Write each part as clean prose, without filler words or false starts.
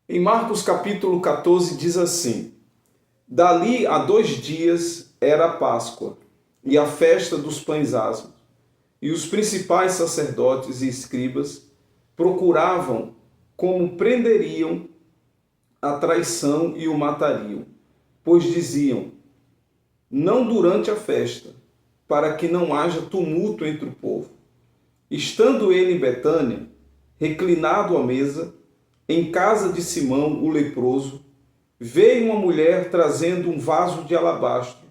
Em Marcos capítulo 14 diz assim: Dali a 2 dias era a Páscoa e a festa dos pães asmos, e os principais sacerdotes e escribas procuravam como prenderiam a traição e o matariam, pois diziam: não durante a festa, para que não haja tumulto entre o povo. Estando ele em Betânia, reclinado à mesa, em casa de Simão, o leproso, veio uma mulher trazendo um vaso de alabastro,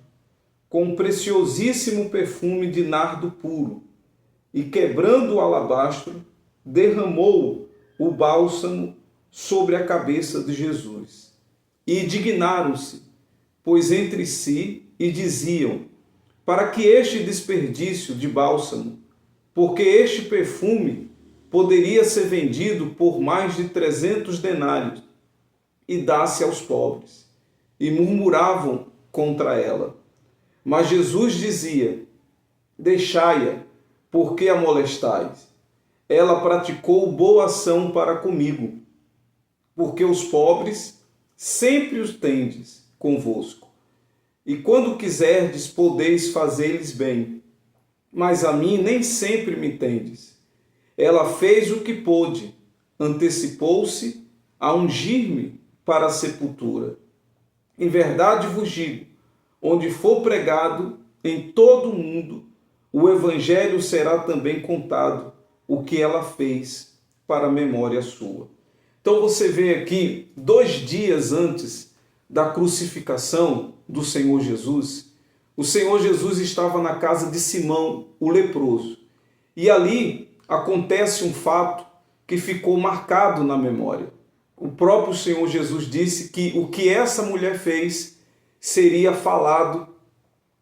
com um preciosíssimo perfume de nardo puro, e quebrando o alabastro, derramou o bálsamo sobre a cabeça de Jesus. E indignaram-se, pois entre si, e diziam: para que este desperdício de bálsamo? Porque este perfume poderia ser vendido por mais de 300 denários e dar-se aos pobres. E murmuravam contra ela. Mas Jesus dizia: deixai-a, porque a molestais. Ela praticou boa ação para comigo, porque os pobres sempre os tendes convosco. E quando quiserdes, podeis fazer-lhes bem. Mas a mim nem sempre me tendes. Ela fez o que pôde, antecipou-se a ungir-me para a sepultura. Em verdade vos digo, onde for pregado em todo o mundo, o evangelho será também contado, o que ela fez para a memória sua. Então você vê aqui, 2 dias antes da crucificação do Senhor Jesus, o Senhor Jesus estava na casa de Simão, o leproso. E ali acontece um fato que ficou marcado na memória. O próprio Senhor Jesus disse que o que essa mulher fez seria falado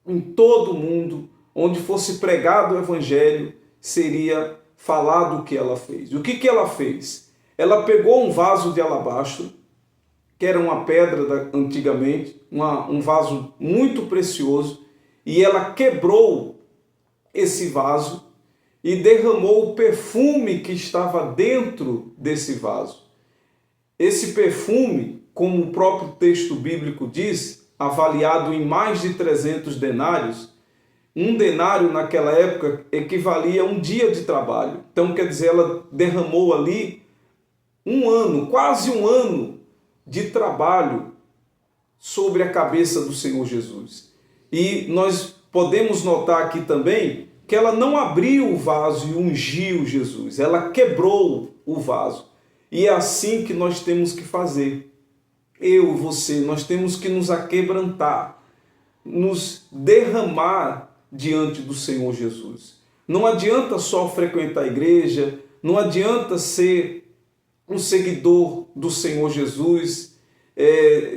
em todo o mundo, onde fosse pregado o evangelho, seria falado o que ela fez. O que ela fez? Ela pegou um vaso de alabastro, que era uma pedra antigamente, um vaso muito precioso, e ela quebrou esse vaso e derramou o perfume que estava dentro desse vaso. Esse perfume, como o próprio texto bíblico diz, avaliado em mais de 300 denários, um denário naquela época equivalia a um dia de trabalho. Então, quer dizer, ela derramou ali um ano, quase um ano de trabalho sobre a cabeça do Senhor Jesus. E nós podemos notar aqui também que ela não abriu o vaso e ungiu Jesus, ela quebrou o vaso. E é assim que nós temos que fazer. Eu, você, nós temos que nos aquebrantar, nos derramar diante do Senhor Jesus. Não adianta só frequentar a igreja, não adianta ser um seguidor do Senhor Jesus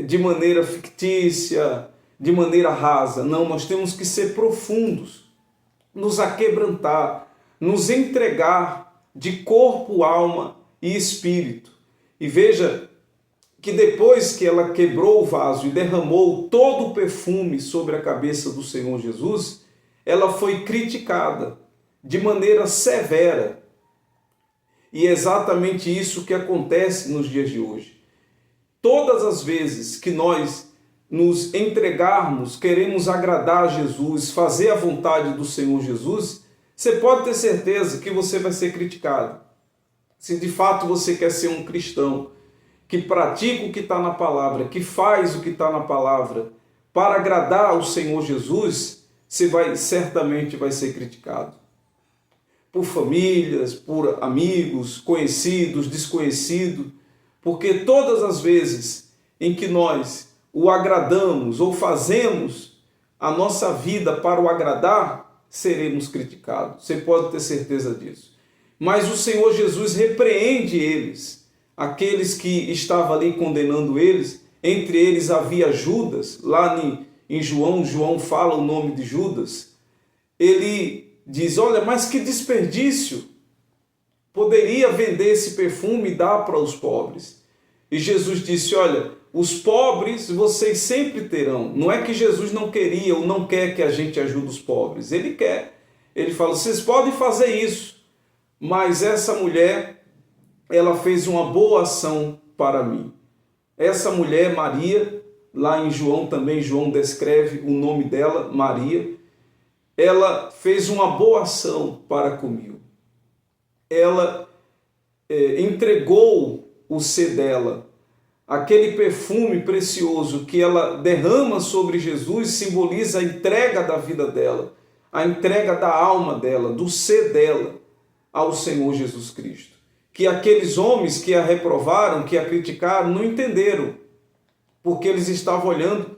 de maneira fictícia, de maneira rasa. Não, nós temos que ser profundos, nos aquebrantar, nos entregar de corpo, alma e espírito. E veja que depois que ela quebrou o vaso e derramou todo o perfume sobre a cabeça do Senhor Jesus, ela foi criticada de maneira severa. E é exatamente isso que acontece nos dias de hoje. Todas as vezes que nós nos entregarmos, queremos agradar a Jesus, fazer a vontade do Senhor Jesus, você pode ter certeza que você vai ser criticado. Se de fato você quer ser um cristão que pratica o que está na palavra, que faz o que está na palavra, para agradar ao Senhor Jesus, você certamente vai ser criticado. Por famílias, por amigos, conhecidos, desconhecidos, porque todas as vezes em que nós o agradamos ou fazemos a nossa vida para o agradar, seremos criticados. Você pode ter certeza disso. Mas o Senhor Jesus repreende eles, aqueles que estavam ali condenando eles. Entre eles havia Judas, lá em João fala o nome de Judas. Ele diz: olha, mas que desperdício, poderia vender esse perfume e dar para os pobres. E Jesus disse: olha, os pobres vocês sempre terão. Não é que Jesus não queria ou não quer que a gente ajude os pobres. Ele quer. Ele fala: vocês podem fazer isso, mas essa mulher, ela fez uma boa ação para mim. Essa mulher, Maria, lá em João também, João descreve o nome dela, Maria, ela fez uma boa ação para comigo. Ela entregou o ser dela, aquele perfume precioso que ela derrama sobre Jesus, simboliza a entrega da vida dela, a entrega da alma dela, do ser dela ao Senhor Jesus Cristo. Que aqueles homens que a reprovaram, que a criticaram, não entenderam, porque eles estavam olhando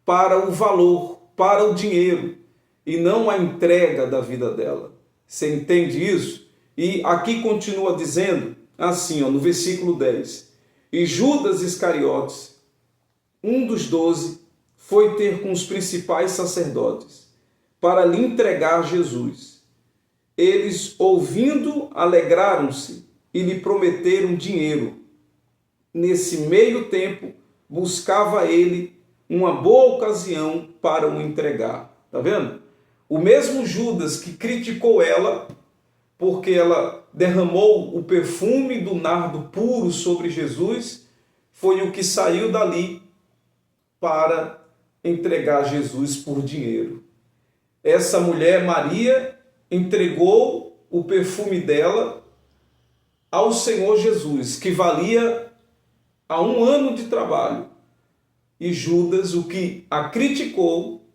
para o valor, para o dinheiro, e não a entrega da vida dela. Você entende isso? E aqui continua dizendo assim, no versículo 10. E Judas Iscariotes, um dos 12, foi ter com os principais sacerdotes para lhe entregar Jesus. Eles, ouvindo, alegraram-se e lhe prometeram dinheiro. Nesse meio tempo, buscava ele uma boa ocasião para o entregar. Está vendo? O mesmo Judas que criticou ela, porque ela derramou o perfume do nardo puro sobre Jesus, foi o que saiu dali para entregar Jesus por dinheiro. Essa mulher, Maria, entregou o perfume dela ao Senhor Jesus, que valia a 1 ano de trabalho. E Judas, o que a criticou,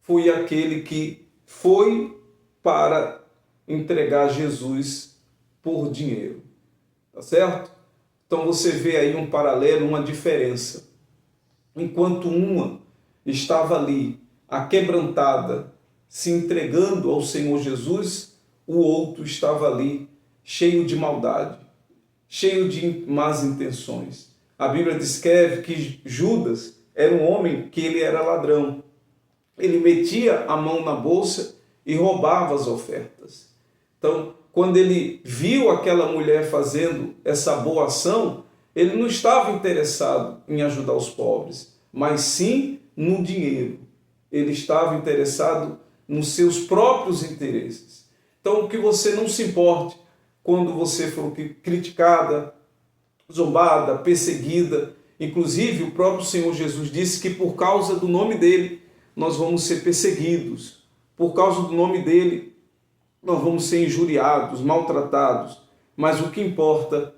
foi aquele que foi para entregar Jesus por dinheiro. Tá certo? Então você vê aí um paralelo, uma diferença. Enquanto uma estava ali, aquebrantada, se entregando ao Senhor Jesus, o outro estava ali, cheio de maldade, cheio de más intenções. A Bíblia descreve que Judas era um homem que ele era ladrão. Ele metia a mão na bolsa e roubava as ofertas. Então, quando ele viu aquela mulher fazendo essa boa ação, ele não estava interessado em ajudar os pobres, mas sim no dinheiro. Ele estava interessado nos seus próprios interesses. Então, que você não se importe quando você for criticada, zombada, perseguida. Inclusive, o próprio Senhor Jesus disse que por causa do nome dele, nós vamos ser perseguidos. Por causa do nome dele, nós vamos ser injuriados, maltratados. Mas o que importa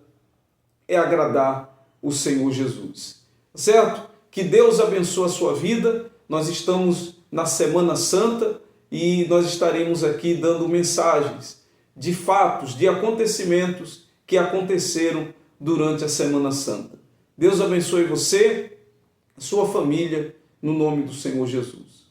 é agradar o Senhor Jesus. Certo? Que Deus abençoe a sua vida. Nós estamos na Semana Santa e nós estaremos aqui dando mensagens de fatos, de acontecimentos que aconteceram durante a Semana Santa. Deus abençoe você, sua família, no nome do Senhor Jesus.